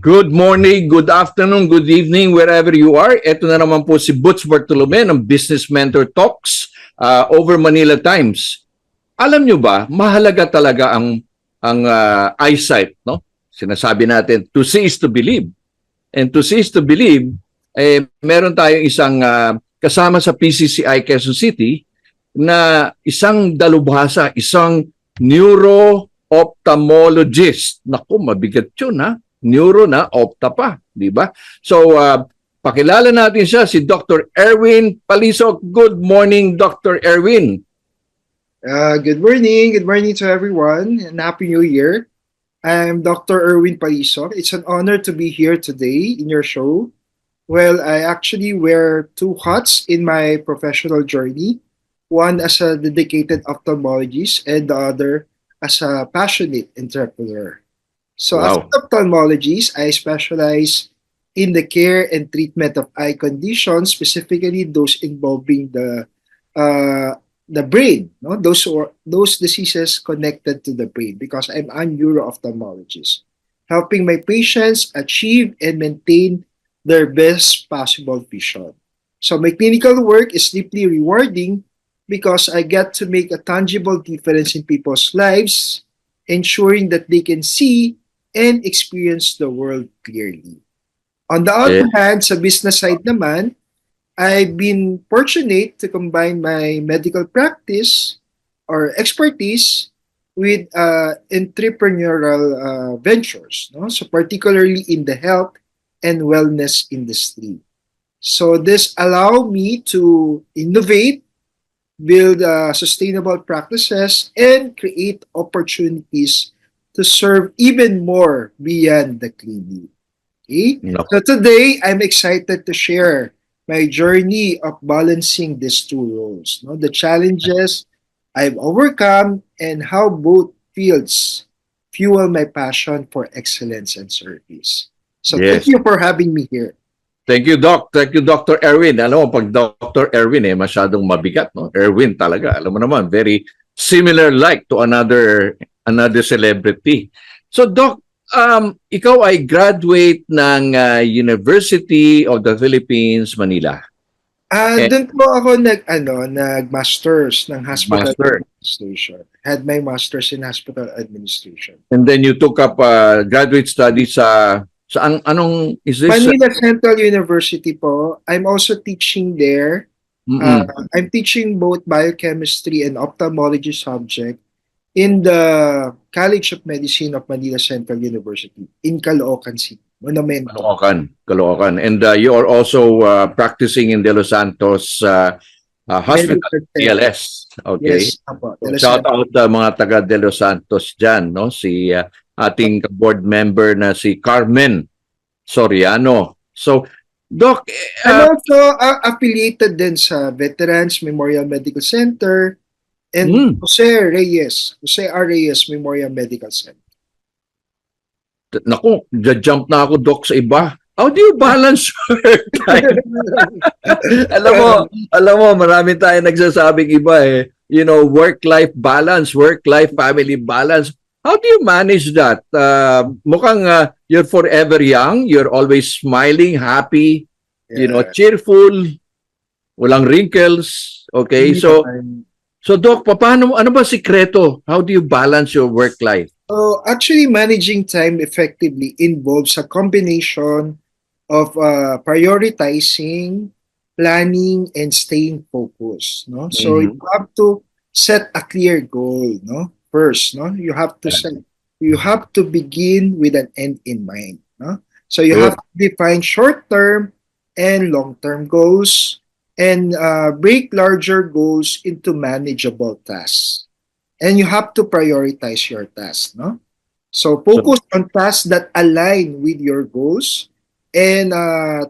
Good morning, good afternoon, good evening, wherever you are. Ito na naman po si Butch Bartolome ng Business Mentor Talks over Manila Times. Alam nyo ba, mahalaga talaga ang eyesight, no? Sinasabi natin, to see is to believe. And to see is to believe, meron tayong isang kasama sa PCCI Quezon City na isang dalubhasa, isang neuro-ophthalmologist. Naku, mabigat yun, ha? Neuro na, opta pa, di ba? So, pakilala natin siya, si Dr. Erwin Palisok. Good morning, Dr. Erwin. Good morning. Good morning to everyone and Happy New Year. I'm Dr. Erwin Palisok. It's an honor to be here today in your show. Well, I actually wear two hats in my professional journey. One as a dedicated ophthalmologist and the other as a passionate entrepreneur. So as an Wow. ophthalmologist, I specialize in the care and treatment of eye conditions, specifically those involving uh, the brain, no? Those diseases connected to the brain because I'm a neuro-ophthalmologist, helping my patients achieve and maintain their best possible vision. So my clinical work is deeply rewarding because I get to make a tangible difference in people's lives, ensuring that they can see and experience the world clearly. On the Eh, other hand, sa business side naman, I've been fortunate to combine my medical practice or expertise with entrepreneurial ventures, no? So particularly in the health and wellness industry. So this allow me to innovate, build sustainable practices, and create opportunities to serve even more beyond the clinic. Okay? naku. So today, I'm excited to share my journey of balancing these two roles, no? The challenges I've overcome and how both fields fuel my passion for excellence and service. So thank Yes. you for having me here. Thank you, Doc. Thank you, Dr. Erwin. Alam mo, pag Dr. Erwin, masyadong mabigat, no? Erwin talaga. Alam mo naman, very similar like to another celebrity. So, Doc, ikaw ay graduate ng University of the Philippines, Manila. And Doon po ako nag-masters ng hospital master. administration. Had my masters in hospital administration. And then you took up graduate studies sa anong is this? Manila Central University po. I'm also teaching there. Uh, Mm-mm. I'm teaching both biochemistry and ophthalmology subject in the College of Medicine of Manila Central University in Caloocan City, Monumento. Caloocan. And you are also practicing in De Los Santos Hospital, Medical Center. DLS. Okay. Yes, apo. So, De La shout Salle. out mga taga De Los Santos dyan, no? Si ating board member na si Carmen Soriano. So, Doc, And also affiliated din sa Veterans Memorial Medical Center and mm, Jose R. Reyes Memorial Medical Center. naku, jump na ako, Doc, sa iba. How do you balance your time? alam mo, alam mo, marami tayong nagsasabing iba eh. You know, work-life balance, work-life family balance. How do you manage that? Mukhang you're forever young, you're always smiling, happy, Yeah. cheerful, walang wrinkles. Okay, Hindi so naman. Doc, paano ano ba sikreto? How do you balance your work life? So actually, managing time effectively involves a combination of prioritizing, planning, and staying focused. No, so you Mhm. have to set a clear goal. No, first, no, you have to begin with an end in mind. No, so you Good. have to define short-term and long-term goals and break larger goals into manageable tasks. And you have to prioritize your tasks, no? So So, focus on tasks that align with your goals and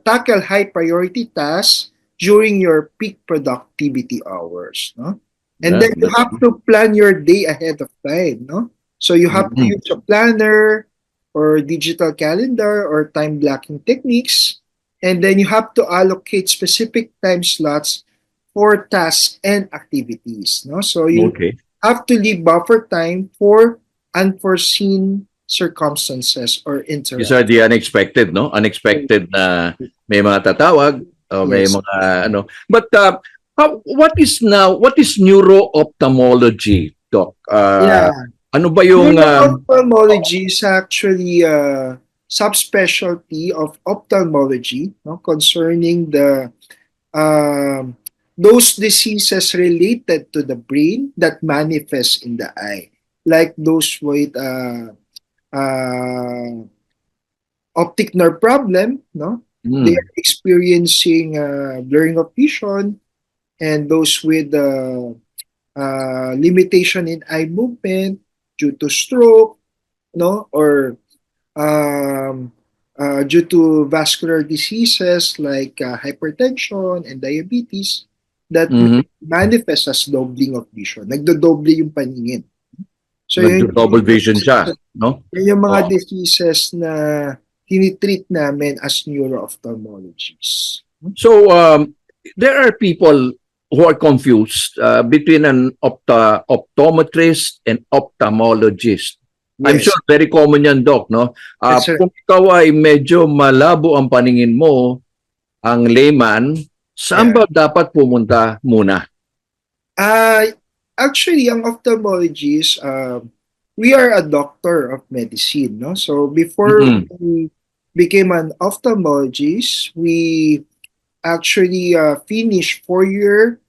tackle high priority tasks during your peak productivity hours, no? And yeah, then you have to plan your day ahead of time, no? So you have to mhm. use a planner or digital calendar or time blocking techniques, and then you have to allocate specific time slots for tasks and activities, no? So you Okay. have to leave buffer time for unforeseen circumstances or These are interactions. the unexpected, no? Unexpected na may mga tatawag o may Yes. mga ano. But what is neuro-ophthalmology, Doc? Yeah. Ano ba yung Neuro-ophthalmology is actually a subspecialty of ophthalmology, no, concerning the um, those diseases related to the brain that manifest in the eye, like those with uh, optic nerve problem, no? They hmm, are experiencing blurring of vision, and those with limitation in eye movement due to stroke, no, or um, due to vascular diseases like hypertension and diabetes that may mhm. manifest as doubling of vision. Nagdodoble yung paningin. So Nagdo-double vision siya, no? yun yung mga Oo. diseases na tinitreat namin as neuro-ophthalmologists. So there are people who are confused between an optometrist and ophthalmologist. I'm Yes, sure very common yan, Doc, no? that's right. Kung ikaw ay medyo malabo ang paningin mo, ang layman, saan Yeah. ba dapat pumunta muna? Uh, Actually, ang ophthalmologist, we are a doctor of medicine, no? So before Mm-mm. we became an ophthalmologist, we actually finished 4-year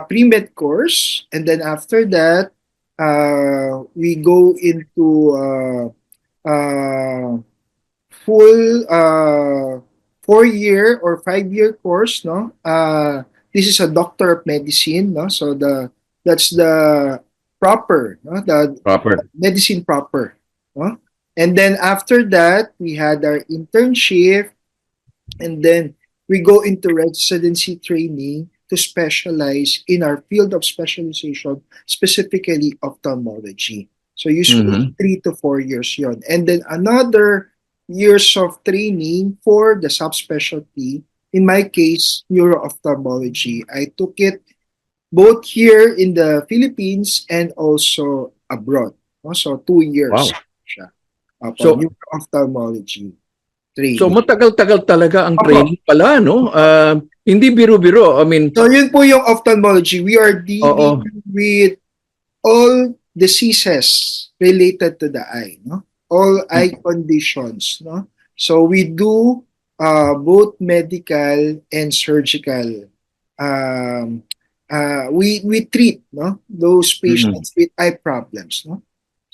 pre-med course, and then after that, we go into full 4-year or 5-year course, no? This is a doctor of medicine, no? So that's the proper, no? The Proper. medicine proper, no? And then after that, we had our internship, and then we go into residency training to specialize in our field of specialization, specifically ophthalmology. So usually Mhm. 3 to 4 years yon. And then another years of training for the subspecialty. In my case, neuro-ophthalmology. I took it both here in the Philippines and also abroad. No? So 2 years Wow. siya. Opo, So neuro-ophthalmology so training. matagal-tagal talaga ang Opo. training pala, no? Hindi biro-biro. I mean, So yun po yung ophthalmology. We are dealing oo. with all diseases related to the eye, no? All eye Mm. conditions, no? So we do both medical and surgical. Um, we treat, no, those Mm. patients with eye problems, no?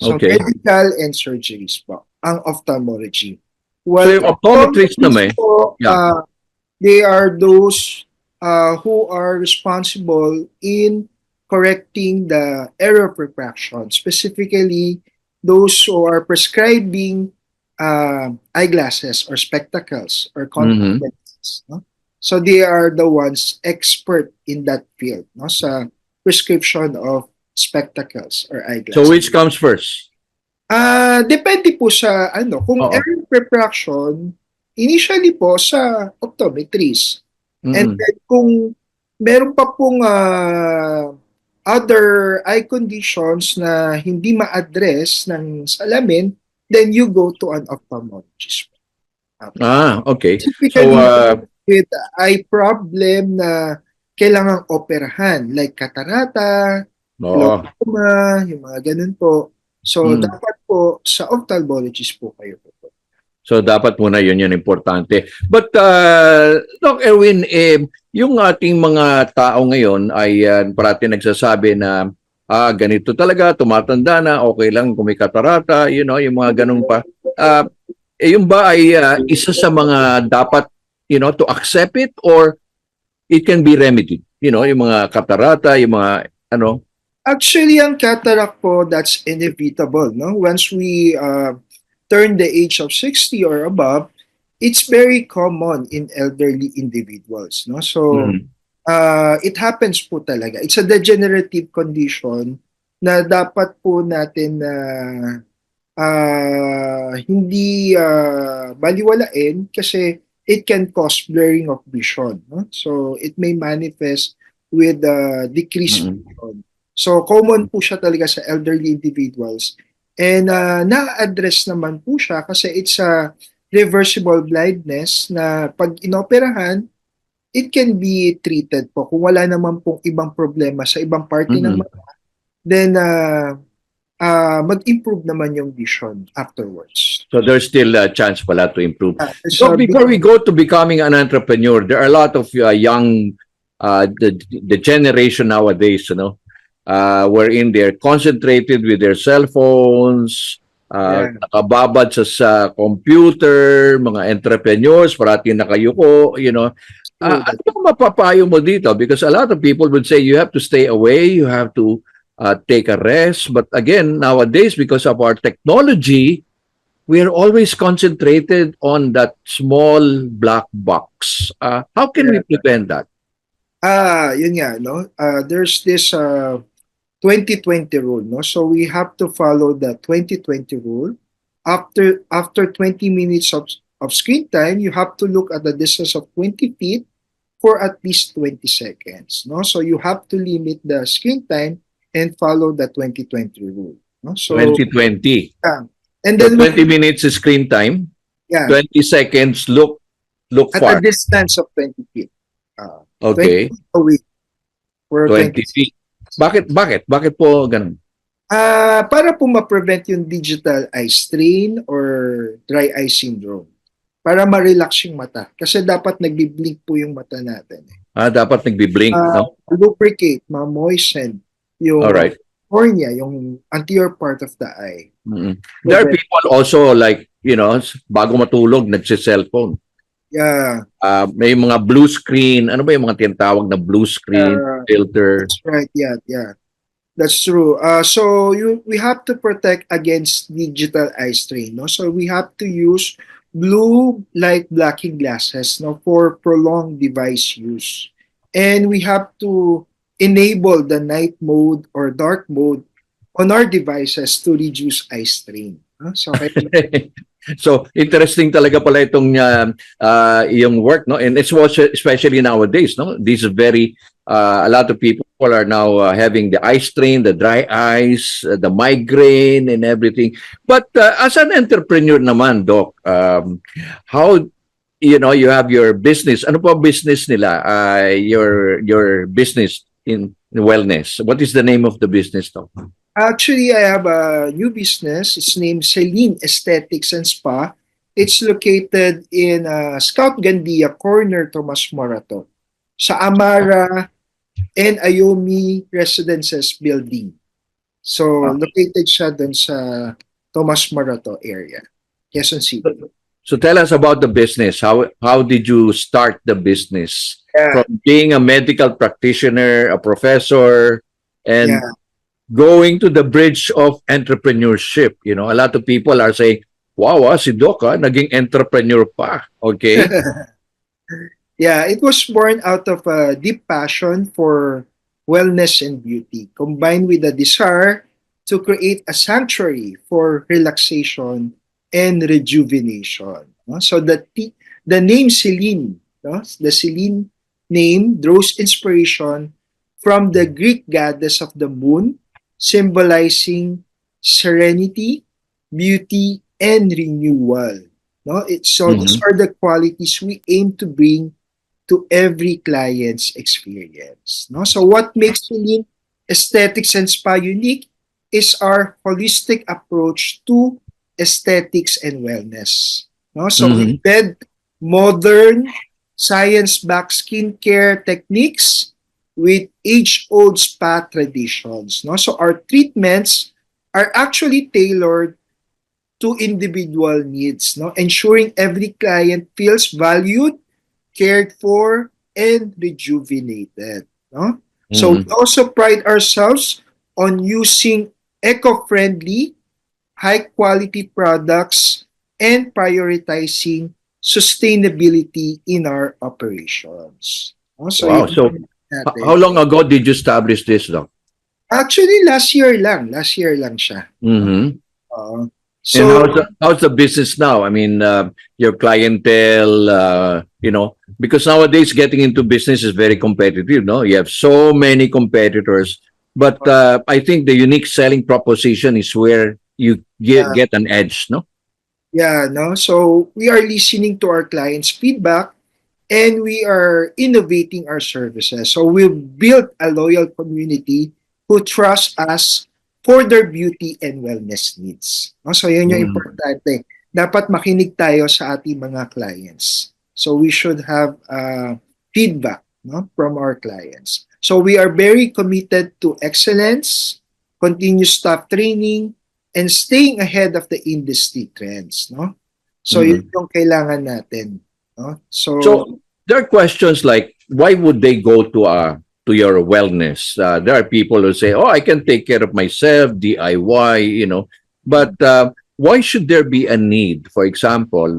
So Okay. medical and surgeries po ang ophthalmology. So Well, yung optometrist optometrists naman, po, yeah. they are those who are responsible in correcting the error of refraction, specifically those who are prescribing eyeglasses or spectacles or contact Mhm. lenses. No? So they are the ones expert in that field, no? Sa prescription of spectacles or So eyeglasses. which comes first? Depende po sa ano, kung Oo. error refraction, initially po sa optometrist. And Mm. then kung meron pa pong other eye conditions na hindi ma-address ng salamin, then you go to an ophthalmologist. Okay. So Typically, with eye problem na kailangang operahan, like catarata, oo. glaucoma, yung mga ganun po. So, Mm. dapat po sa ophthalmologist po kayo po. So dapat muna yun importante. But Doc Erwin, yung ating mga tao ngayon ay parati nagsasabi na ganito talaga, tumatanda na, okay lang kung may katarata, yung mga ganun pa. Yung ba ay isa sa mga dapat, to accept it or it can be remedied? Yung mga katarata, yung mga Actually, ang cataract po, that's inevitable. No? Once we turn the age of 60 or above, it's very common in elderly individuals. No? So, mm, it happens po talaga. It's a degenerative condition na dapat po natin na hindi baliwalain kasi it can cause blurring of vision. No? So, it may manifest with decreased mm, vision. So, common po siya talaga sa elderly individuals. And na-address naman po siya kasi it's a reversible blindness na pag inoperahan, it can be treated po. Kung wala naman pong ibang problema sa ibang parte ng Mhm. mata, then mag-improve naman yung vision afterwards. So there's still a chance pala to improve. There's So a big- before we go to becoming an entrepreneur, there are a lot of young, the generation nowadays, wherein they're concentrated with their cell phones, Yeah. nakababad sa computer, mga entrepreneurs, parating nakayuko. Ano bang mapapayo mo dito? Because a lot of people would say you have to stay away, you have to take a rest. But again, nowadays, because of our technology, we are always concentrated on that small black box. How can we prevent that? Yun nga, no? There's this 2020 rule, no? So we have to follow the 2020 rule. After 20 minutes of screen time, you have to look at the distance of 20 feet for at least 20 seconds, no? So you have to limit the screen time and follow the 2020 rule, no? So 2020. and So then 20 minutes is screen time, yeah, 20 seconds look at far. a distance of 20 feet. Okay, 20 feet away for 20 feet. Bakit po ganun? Para po ma-prevent yung digital eye strain or dry eye syndrome. Para ma-relax yung mata. Kasi dapat nagbi-blink po yung mata natin. Dapat nagbi-blink, no? Lubricate, ma-moisten yung Alright. cornea, yung anterior part of the eye. Mhm. There are people also like, bago matulog, nagsi-cellphone. Yeah, May mga blue screen. Ano ba yung mga tinatawag na blue screen filter? that's right. Yeah. That's true. So we have to protect against digital eye strain, no? So we have to use blue light blocking glasses, no, for prolonged device use. And we have to enable the night mode or dark mode on our devices to reduce eye strain. No? So So interesting talaga pala itong yung work, no? And it's especially nowadays, no? This is very a lot of people are now having the eye strain, the dry eyes, the migraine, and everything. But as an entrepreneur naman, Doc, how you have your business? Ano po business nila? Your business in wellness. What is the name of the business, Doc? actually, I have a new business. It's named Celine Aesthetics and Spa. It's located in Scout Gandia Corner, Tomas Morato, sa Amara and Ayomi Residences Building. So, located siya dun sa Tomas Morato area, Quezon City. So tell us about the business. How did you start the business? Yeah. From being a medical practitioner, a professor, and Yeah. going to the bridge of entrepreneurship. A lot of people are saying, wow, si Doc, naging entrepreneur pa. Okay? Yeah, it was born out of a deep passion for wellness and beauty, combined with a desire to create a sanctuary for relaxation and rejuvenation. No? So the name Celine, no? The Celine name draws inspiration from the Greek goddess of the moon, symbolizing serenity, beauty, and renewal. No, these are the qualities we aim to bring to every client's experience. No, so what makes Celine Aesthetics and Spa unique is our holistic approach to aesthetics and wellness. No, so we embed modern science-backed skincare techniques with age-old spa traditions. No? So our treatments are actually tailored to individual needs, no? Ensuring every client feels valued, cared for, and rejuvenated. No? So we also pride ourselves on using eco-friendly, high-quality products and prioritizing sustainability in our operations. No? So wow. So how long ago did you establish this, Doc? Actually, last year lang siya. So, and how's the business now? I mean, your clientele, because nowadays getting into business is very competitive, no? You have so many competitors. But I think the unique selling proposition is where you get an edge, no? Yeah, no. So we are listening to our clients' feedback and we are innovating our services. So we've built a loyal community who trust us for their beauty and wellness needs. No? So yun yung Mm. importante. Dapat makinig tayo sa ating mga clients. So we should have feedback, no, from our clients. So we are very committed to excellence, continuous staff training, and staying ahead of the industry trends, no? So yun Mm. yung kailangan natin, no? So So there are questions like, why would they go to your wellness? There are people who say, "Oh, I can take care of myself, DIY," But why should there be a need? For example,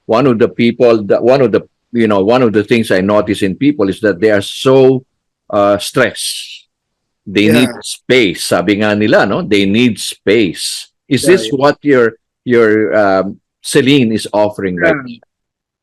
one of the people that one of the things I notice in people is that they are so stressed. They need yeah, space. Sabi nga nila, no? They need space. Is yeah, this what your Celine is offering right yeah. now?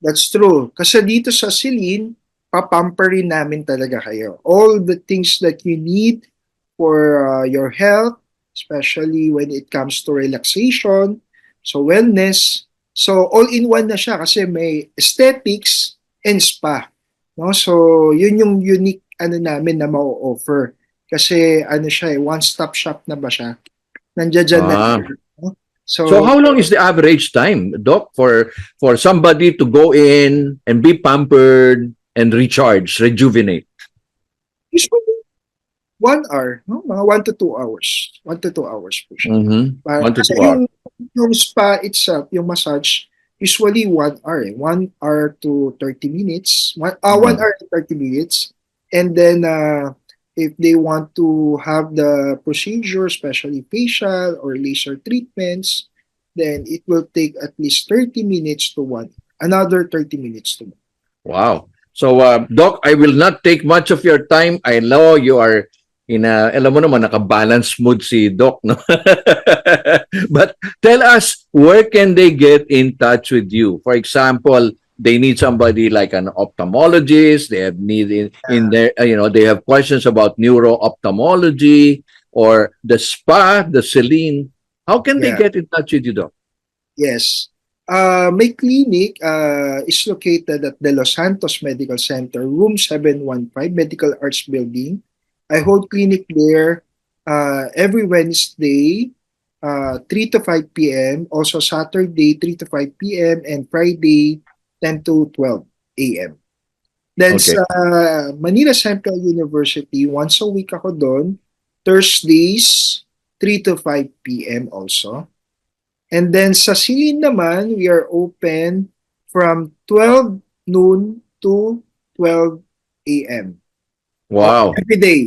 That's true. Kasi dito sa Celine, papamperin namin talaga kayo. All the things that you need for your health, especially when it comes to relaxation, so wellness. So all-in-one na siya kasi may aesthetics and spa. No? So yun yung unique ano namin na ma-offer. Kasi ano siya one-stop shop na ba siya? Nandiyan na Ah. siya. No? So So how long is the average time, Doc, for somebody to go in and be pampered and recharge, rejuvenate? usually 1 hour, no? Mga 1 to 2 hours. 1 to 2 hours po siya. Mm-hmm. One to Kasi two hours. yung spa itself, yung massage, usually 1 hour. 1 hour to 30 minutes. 1 hour to 30 minutes. And then, if they want to have the procedure, especially facial or laser treatments, then it will take at least 30 minutes to another 30 minutes to 1. Wow. So, Doc, I will not take much of your time. I know you are alam mo naman, naka-balance mood si Doc, no? But tell us, where can they get in touch with you? For example, they need somebody like an ophthalmologist. They have need in their, they have questions about neuro-ophthalmology or the spa, the Celine. How can they Yeah. get in touch with you, Doc? Yes. My clinic is located at the Los Santos Medical Center, room 715, Medical Arts Building. I hold clinic there every Wednesday, 3 to 5 p.m., also Saturday, 3 to 5 p.m., and Friday, 10 to 12 a.m. Then Okay. sa Manila Central University, once a week ako doon, Thursdays, 3 to 5 p.m. also. And then sa Silin naman, we are open from 12 noon to 12 a.m. Wow. Every day.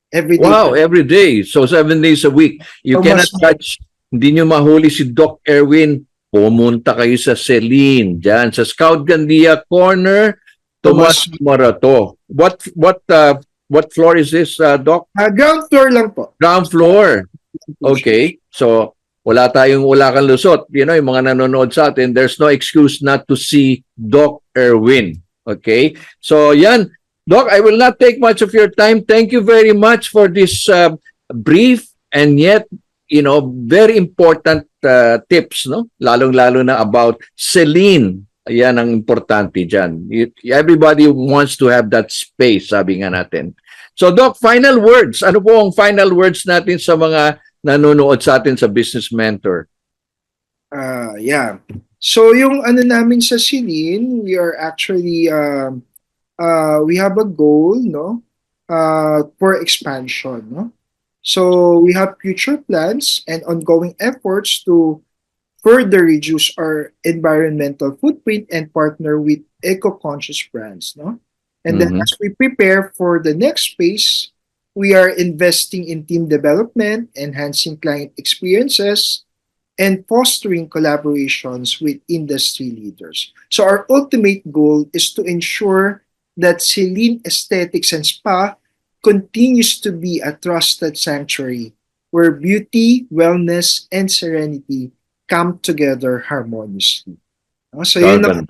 Every day. Wow, every day. So 7 days a week. You So, cannot mas- touch, hindi nyo mahuli si Doc Erwin. Pumunta kayo sa Celine, dyan sa Scout Gandia Corner, Tomas Morato. What floor is this, Doc? Ground floor lang po. Ground floor. Okay. So wala kang lusot. Yung mga nanonood sa atin, there's no excuse not to see Doc Erwin. Okay? So yan. Doc, I will not take much of your time. Thank you very much for this brief and yet, very important tips, no? Lalong-lalo na about Celine. Yan ang importante dyan. Everybody wants to have that space, sabi nga natin. So, Doc, final words. Ano po ang final words natin sa mga nanonood sa atin sa Business Mentor? Yeah. So yung ano namin sa Silin, we are actually we have a goal, no, for expansion, no. So we have future plans and ongoing efforts to further reduce our environmental footprint and partner with eco-conscious brands, no. And then as we prepare for the next phase, we are investing in team development, enhancing client experiences, and fostering collaborations with industry leaders. So our ultimate goal is to ensure that Celine Aesthetics and Spa continues to be a trusted sanctuary where beauty, wellness, and serenity come together harmoniously. So yun ang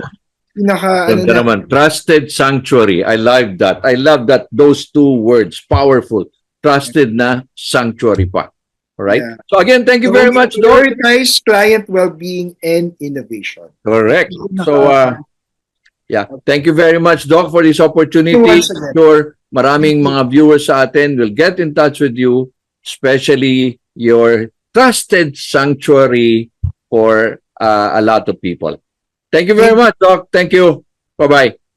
Ganda naman. Trusted sanctuary. I love that. Those two words. Powerful. Trusted na sanctuary pa. All right. Yeah. So again, thank you very much, Doc. Prioritize client well-being and innovation. Correct. So, yeah, thank you very much, Doc, for this opportunity. Once again. Sure, maraming mga viewers sa atin will get in touch with you, especially your trusted sanctuary for a lot of people. Thank you very much, Doc. Thank you. Bye-bye.